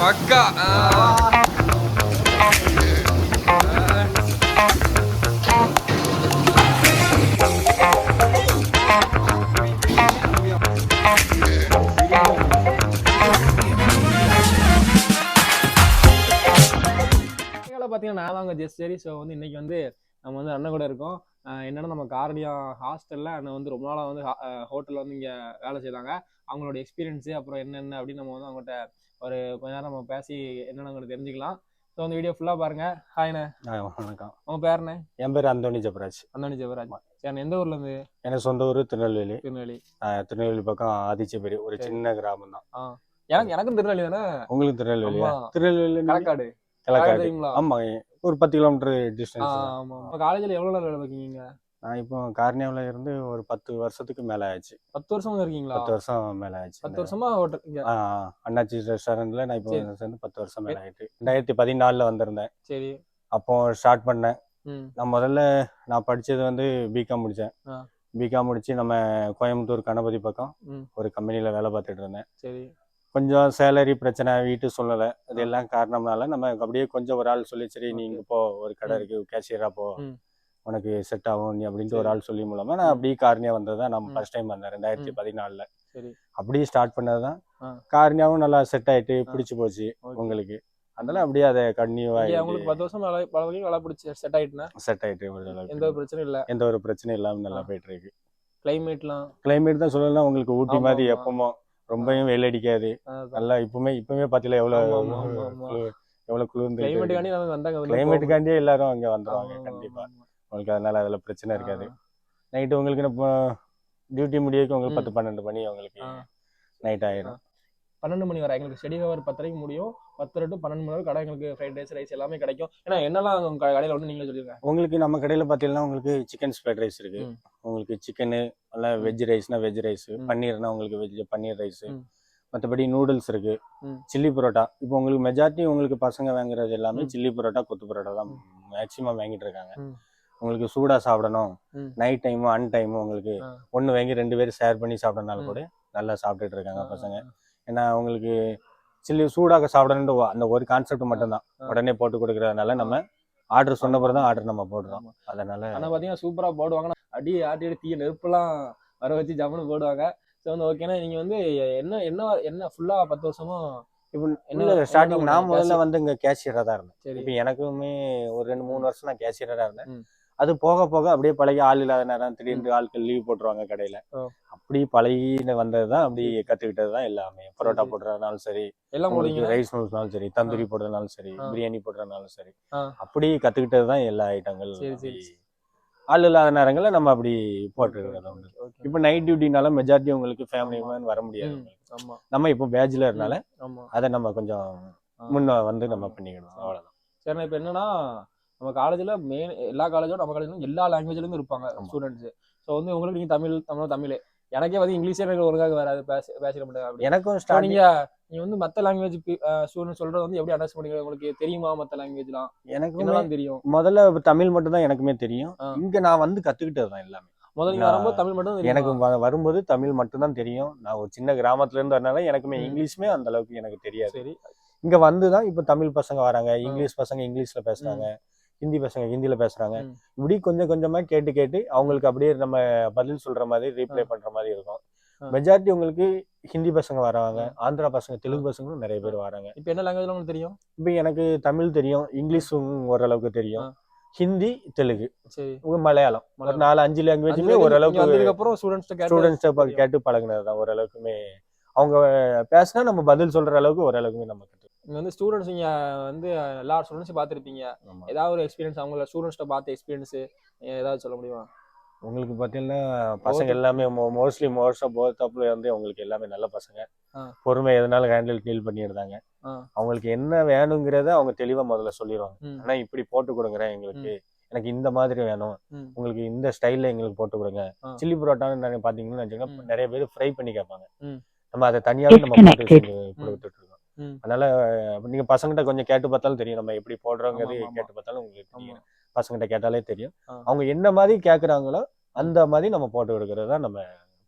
பக்கா. பார்த்தீங்கன்னா நான் தாங்க ஜஸ்ட் சரி. ஸோ வந்து இன்னைக்கு வந்து நம்ம வந்து அண்ணன் கூட இருக்கோம். என்னன்னா நம்ம காரணியா ஹாஸ்டலில் அண்ணன் வந்து ரொம்ப நாளாக வந்து ஹோட்டலில் வந்து இங்கே வேலை செய்தாங்க. அவங்களோட எக்ஸ்பீரியன்ஸு அப்புறம் என்னென்ன அப்படின்னு நம்ம வந்து அவங்கள்ட்ட ஒரு கொஞ்ச நேரம் நம்ம பேசி என்னென்னு உங்களுக்கு தெரிஞ்சுக்கலாம். ஸோ அந்த வீடியோ ஃபுல்லாக பாருங்க. ஹாய்ண்ணே. வணக்கம். உங்கள் பேருண்ணே? என் பேர் அந்தோணி ஜெபராஜ். அந்தோணி ஜெபராஜ். சரி, எந்த ஊர்லேருந்து? எனக்கு சொந்த ஊர் திருநெல்வேலி. திருநெல்வேலி. திருநெல்வேலி பக்கம் ஆதிச்சபேரி, ஒரு சின்ன கிராமம் தான். எனக்கும் திருநெல்வேலி தானே. உங்களுக்கு திருநெல்வேலியா? திருநெல்வேலி களக்காடு. ஆமா, ஒரு 10 கிலோமீட்டர் டிஸ்டன்ஸ். ஆமா. காலேஜ்ல எவ்வளவு நேரம் வேலை பார்க்கீங்க? நான் இப்போ கார்னியாவில் இருந்து ஒரு 10 வருஷத்துக்கு மேல ஆச்சு. 10 வருஷமா இருக்கீங்களா? 10 வருஷம் மேல ஆச்சு. 10 வருஷமா ஹோட்டல். அண்ணாச்சி ரெஸ்டாரண்ட்ல நான் இப்போ சேர்ந்து 10 வருஷம் மேல ஆயிட்டு. 2014 வந்திருந்தேன். சரி. அப்போ ஸ்டார்ட் பண்ணேன். நான் முதல்ல படிச்சது வந்து பிகாம் முடிச்சேன். பிகாம் முடிச்சு நம்ம கோயம்புத்தூர் கணபதி பக்கம் ஒரு கம்பெனில வேலை பார்த்துட்டு இருந்தேன். சரி. கொஞ்சம் சேலரி பிரச்சனை, வீட்டு சூழ்நிலை, இதெல்லாம் காரணம்னால நம்ம அப்படியே கொஞ்சம் ஒரு ஆள் சொல்லி, சரி நீ இங்க போ, ஒரு கடை இருக்கு, கேஷியரா போ, உனக்கு செட் ஆகும் நீ அப்படின்ட்டு ஒரு ஆள் சொல்லி மூலமா நான் அப்படியே கார்னியா வந்ததுதான். நம்ம ஃபர்ஸ்ட் டைம் வந்தேன் 2014. சரி. அப்படியே ஸ்டார்ட் பண்ணதுதான். கார்னியாவும் நல்லா செட் ஆயிட்டு பிடிச்சு போச்சு உங்களுக்கு. அதனால அப்படியே அதை கண்டினியூ ஆகி உங்களுக்கு 10 வருஷம் வேலை பிடிச்சி செட் ஆயிட்டுனா செட் ஆயிட்டு எந்த ஒரு பிரச்சனையும் இல்லை. எந்த ஒரு பிரச்சனையும் இல்லாம நல்லா போயிட்டு இருக்கு. கிளைமேட் தான் சொல்லலாம். உங்களுக்கு ஊட்டி மாதிரி எப்பவும் ரொம்பவும் வெயில் அடிக்காது. நல்லா இப்பவுமே பாத்தீங்களா எவ்வளவு குளிர்ந்து. கிளைமேட்டுக்காண்டியே எல்லாரும் அங்க வந்துருவாங்க கண்டிப்பா. உங்களுக்கு அதனால அதுல பிரச்சனை இருக்காது. நைட்டு உங்களுக்கு டியூட்டி முடியக்கு உங்களுக்கு 10-12 மணி உங்களுக்கு நைட் ஆயிரும். 12 மணி வரை எங்களுக்கு ஸ்டடி ஹவர் 10:30 முடியும். 10 to 12 மணி வரை கடை எங்களுக்கு ஃப்ரைட் ரைஸ், ரைஸ் எல்லாமே கிடைக்கும். ஏன்னா என்னெல்லாம் கடையில வந்து நீங்களே சொல்லிருங்க. உங்களுக்கு நம்ம கடையில பாத்தீங்கன்னா உங்களுக்கு சிக்கன் ஃப்ரைட் ரைஸ் இருக்கு. உங்களுக்கு சிக்கனு நல்லா வெஜ் ரைஸ்னா வெஜ் ரைஸ், பன்னீர்னா உங்களுக்கு வெஜ் பன்னீர் ரைஸ், மற்றபடி நூடுல்ஸ் இருக்கு, சில்லி பரோட்டா. இப்போ உங்களுக்கு மெஜாரிட்டி உங்களுக்கு பசங்க வாங்குறது எல்லாமே சில்லி பரோட்டா, கொத்து பரோட்டா தான் மேக்சிமம் வாங்கிட்டு இருக்காங்க. உங்களுக்கு சூடா சாப்பிடணும், நைட் டைமும் அன் டைமும் உங்களுக்கு ஒன்று வாங்கி 2 பேரும் ஷேர் பண்ணி சாப்பிடறதுனால கூட நல்லா சாப்பிட்டுட்டு இருக்காங்க பசங்க. ஏன்னா உங்களுக்கு சில்லி சூடாக சாப்பிடணுன்ற அந்த ஒரு கான்செப்ட் மட்டும்தான் உடனே போட்டு கொடுக்கறதுனால நம்ம ஆர்டர் சொன்ன பிறகு தான் ஆர்டர் நம்ம போடுறோம். அதனால ஆனால் பார்த்தீங்கன்னா சூப்பராக போடுவாங்க. அடி ஆட்டி தீய நெருப்புலாம் வர வச்சு ஜம்முன்னு போடுவாங்க. ஸோ வந்து ஓகேனா நீங்கள் வந்து என்ன ஃபுல்லாக 10 வருஷமா இப்போ என்ன ஸ்டார்டிங் நான் முதல்ல வந்து இங்கே கேஷியராக தான் இருந்தேன். இப்போ எனக்குமே ஒரு 2-3 வருஷம் நான் கேஷியராக இருந்தேன். அது போக போக அப்படியே பழகி ஆள் இல்லாத நேரம் திடீர்னு ஆட்கள் லீவ் போட்டுருவாங்க கடையில. அப்படி பழகின்னு வந்ததுதான், அப்படி கத்துக்கிட்டதுதான் எல்லாமே. பரோட்டா போடுறதுனாலும் சரி, ரைஸ் நூல்ஸ்னாலும் சரி, தந்தூரி போடுறதுனாலும் சரி, பிரியாணி போடுறதுனாலும் சரி, அப்படி கத்துக்கிட்டதுதான் எல்லா ஐட்டங்கள். ஆள் இல்லாத நேரங்கள்ல நம்ம அப்படி போட்டுருக்கிறது உண்டு. இப்போ நைட் டியூட்டினால மெஜாரிட்டி உங்களுக்கு ஃபேமிலி மேன் வர முடியாது. நம்ம இப்போ பேச்சுலர்னால அதை நம்ம கொஞ்சம் முன்ன வந்து நம்ம பண்ணிக்கணும், அவ்வளவுதான். சரி. இப்போ என்னன்னா நம்ம காலேஜில் எல்லா காலேஜோட நம்ம காலேஜ்ல எல்லா லாங்குவேஜ்லேருந்து இருப்பாங்க ஸ்டூடெண்ட்ஸ். ஸோ வந்து உங்களுக்கு நீங்கள் தமிழ் எனக்கே வந்து இங்கிலீஷே எனக்கு ஒழுங்காக வராது, பேசிட மாட்டேங்க. எனக்கும் நீங்க வந்து மற்ற லாங்குவேஜ் ஸ்டூடெண்ட் சொல்றது வந்து எப்படி அண்டர்ஸ்டாண்ட் பண்ணிக்க உங்களுக்கு தெரியுமா? மற்ற லாங்குவேஜ்லாம் எனக்கு என்னலாம் தெரியும். முதல்ல தமிழ் மட்டும் தான் எனக்குமே தெரியும். இங்க நான் வந்து கத்துக்கிட்டது தான் எல்லாமே. முதல்ல வரும்போது தமிழ் மட்டும் எனக்கு வரும்போது தமிழ் மட்டும் தான் தெரியும். நான் ஒரு சின்ன கிராமத்துல இருந்து வரனால எனக்குமே இங்கிலீஷுமே அந்த அளவுக்கு எனக்கு தெரியாது. சரி. இங்க வந்துதான் இப்ப தமிழ் பசங்க வராங்க, இங்கிலீஷ் பசங்க இங்கிலீஷ்ல பேசுறாங்க, ஹிந்தி பசங்க ஹிந்தியில பேசுறாங்க. இப்படி கொஞ்சம் கொஞ்சமா கேட்டு அவங்களுக்கு அப்படியே நம்ம பதில் சொல்ற மாதிரி ரீப்ளை பண்ற மாதிரி இருக்கும். மெஜாரிட்டி உங்களுக்கு ஹிந்தி பசங்க வராங்க, ஆந்திரா பசங்க, தெலுங்கு பசங்களும் நிறைய பேர் வராங்க. இப்போ என்ன லாங்குவேஜ் உங்களுக்கு தெரியும்? இப்போ எனக்கு தமிழ் தெரியும், இங்கிலீஷும் ஓரளவுக்கு தெரியும், ஹிந்தி, தெலுங்கு, மலையாளம், ஒரு 4-5 லாங்குவேஜுமே ஓரளவுக்கு ஸ்டூடெண்ட்ஸ் கேட்டு பழகினதுதான். ஓரளவுக்குமே அவங்க பேசினா நம்ம பதில் சொல்ற அளவுக்கு ஓரளவுக்குமே நம்ம கற்று. இங்க வந்து ஸ்டூடெண்ட்ஸ் நீங்க வந்து எல்லா ஸ்டூடெண்ட்ஸும் பார்த்துருப்பீங்க. ஏதாவது ஒரு எக்ஸ்பீரியன்ஸ் அவங்கள ஸ்டூடெண்ட்ஸ்ட பார்த்த எக்ஸ்பீரியன்ஸ் ஏதாவது சொல்ல முடியுமா? உங்களுக்கு பார்த்தீங்கன்னா பசங்க எல்லாமே மோஸ்ட்லி போர்த்தாப்புல வந்து அவங்களுக்கு எல்லாமே நல்ல பசங்க. பொறுமை எதனால டீல் பண்ணிடுறாங்க. அவங்களுக்கு என்ன வேணுங்கிறத அவங்க தெளிவா முதல்ல சொல்லிடுவாங்க. ஆனா இப்படி போட்டு கொடுங்குறேன், எங்களுக்கு எனக்கு இந்த மாதிரி வேணும், உங்களுக்கு இந்த ஸ்டைல்ல எங்களுக்கு போட்டு கொடுங்க. சில்லி பரோட்டான்னு பாத்தீங்கன்னா நிறைய பேர் ஃப்ரை பண்ணி கேட்பாங்க. நம்ம அதை தனியாவே நம்ம கொடுத்துட்டு இருக்கோம். அதனால நீங்க பசங்கிட்ட கொஞ்சம் கேட்டு பார்த்தாலும் தெரியும், நம்ம எப்படி போடுறோங்கிறது கேட்டு பார்த்தாலும் உங்களுக்கு தெரியும். பசங்கிட்ட கேட்டாலே தெரியும். அவங்க என்ன மாதிரி கேட்குறாங்களோ அந்த மாதிரி நம்ம போட்டு கொடுக்கறது தான் நம்ம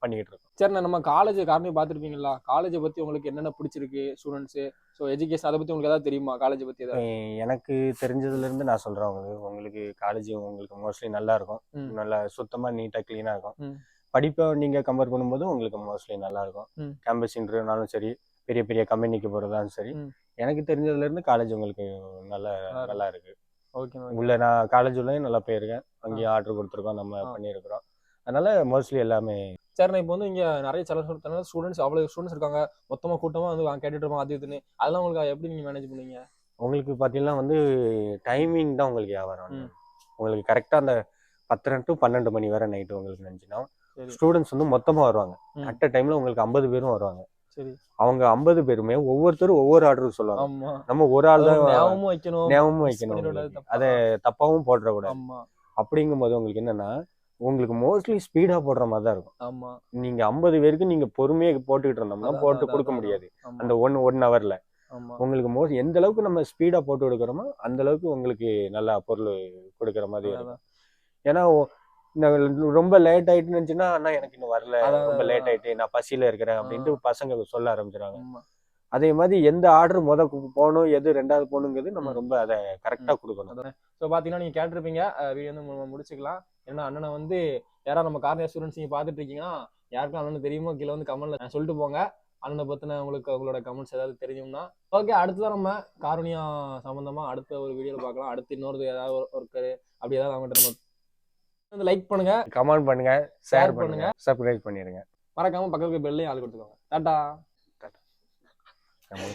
பண்ணிக்கிட்டு இருக்கோம். சரிண்ணா, நம்ம காலேஜ் காரணம் பார்த்துருப்பீங்களா? காலேஜை பற்றி உங்களுக்கு என்னென்ன பிடிச்சிருக்கு ஸ்டூடெண்ட்ஸு? ஸோ எஜுகேஷன் அதை பற்றி உங்களுக்கு ஏதாவது தெரியுமா? காலேஜை பற்றி ஏதாவது? எனக்கு தெரிஞ்சதுலேருந்து நான் சொல்கிறேன் உங்களுக்கு காலேஜ் உங்களுக்கு மோஸ்ட்லி நல்லா இருக்கும். நல்லா சுத்தமாக நீட்டாக க்ளீனாக இருக்கும். படிப்பை நீங்கள் கம்பேர் பண்ணும்போது உங்களுக்கு மோஸ்ட்லி நல்லா இருக்கும். கேம்பஸ் இன்டர்வியூனாலும் சரி, பெரிய பெரிய கம்பெனிக்கு போகிறதாலும் சரி, எனக்கு தெரிஞ்சதுலேருந்து காலேஜ் உங்களுக்கு நல்லா இருக்கு. ஓகே. உள்ள நான் காலேஜ் உள்ளே நல்லா போயிருக்கேன். அங்கேயும் ஆர்டர் கொடுத்துருக்கோம், நம்ம பண்ணியிருக்கிறோம். அதனால மோஸ்ட்லி எல்லாமே. சரிண்ணா, இப்போ வந்து இங்கே நிறைய ஸ்டூடெண்ட்ஸ் அவ்வளோ ஸ்டூடெண்ட்ஸ் இருக்காங்க, மொத்தமாக கூட்டமாக வந்து கேட்டுட்டு இருப்பாங்க அது இதுன்னு. அதெல்லாம் உங்களுக்கு எப்படி நீங்கள் மேனேஜ் பண்ணுவீங்க? உங்களுக்கு பார்த்தீங்கன்னா வந்து டைமிங் தான் உங்களுக்கு வியாபாரம். உங்களுக்கு கரெக்டாக அந்த 10 to 12 மணி வரை நைட்டு உங்களுக்கு நினச்சின்னா ஸ்டூடெண்ட்ஸ் வந்து மொத்தமாக வருவாங்க. அட் அ டைமில் உங்களுக்கு 50 பேரும் வருவாங்க. சரி, அவங்க 50 பேருமே ஒவ்வொருத்தரும் ஒவ்வொரு ஆர்டர் சொல்லுவாங்க. நம்ம ஒரு ஆள் தான் ஞாபகமும் வைக்கணும், அதை தப்பாவும் போட்டுறக்கூடாது. அப்படிங்கும்போது உங்களுக்கு என்னன்னா உங்களுக்கு மோஸ்ட்லி ஸ்பீடாக போடுற மாதிரி தான் இருக்கும். நீங்கள் 50 பேருக்கு நீங்கள் பொறுமையாக போட்டுக்கிட்டு இருந்தோம்னா போட்டு கொடுக்க முடியாது அந்த ஒன் ஹவரில். உங்களுக்கு எந்த அளவுக்கு நம்ம ஸ்பீடாக போட்டு கொடுக்குறோமோ அந்த அளவுக்கு உங்களுக்கு நல்லா பொருள் கொடுக்குற மாதிரி இருக்கும். ஏன்னா ரொம்ப லேட் ஆயிட்டுன்னு நினைச்சுன்னா, அண்ணா எனக்கு இன்னும் வரல, ரொம்ப லேட் ஆயிட்டு, நான் பசியில இருக்கிறேன் அப்படின்ட்டு பசங்க சொல்ல ஆரம்பிச்சிடுறாங்க. அதே மாதிரி எந்த ஆர்டர் போகணும், எது ரெண்டாவது போகணுங்கிறது நம்ம ரொம்ப அதை கரெக்டாக கொடுக்கணும். ஸோ பார்த்தீங்கன்னா நீங்கள் கேட்டிருப்பீங்க, வீடியோ வந்து முடிச்சுக்கலாம். ஏன்னா அண்ணனை வந்து யாராவது நம்ம கார்னியா ஸ்டூடெண்ட்ஸ் நீங்கள் பார்த்துட்டு இருக்கீங்கன்னா, யாருக்கும் அண்ணன் தெரியுமோ கீழே வந்து கமெண்ட்ல சொல்லிட்டு போங்க. அண்ணனை பற்றின உங்களோட கமெண்ட்ஸ் ஏதாவது தெரியும்னா. ஓகே, அடுத்ததான் நம்ம கார்னியா சம்மந்தமாக அடுத்த ஒரு வீடியோவில் பார்க்கலாம். அடுத்து இன்னொரு ஏதாவது ஒர்க்கரு அப்படி ஏதாவது அவங்ககிட்ட நம்ம வந்து லைக் பண்ணுங்க, கமெண்ட் பண்ணுங்க, ஷேர் பண்ணுங்க, சப்ஸ்கிரைப் பண்ணிடுங்க. மறக்காம பக்கத்துக்கு பெல்லையும் ஆள் கொடுத்துக்கோங்க. டாடா.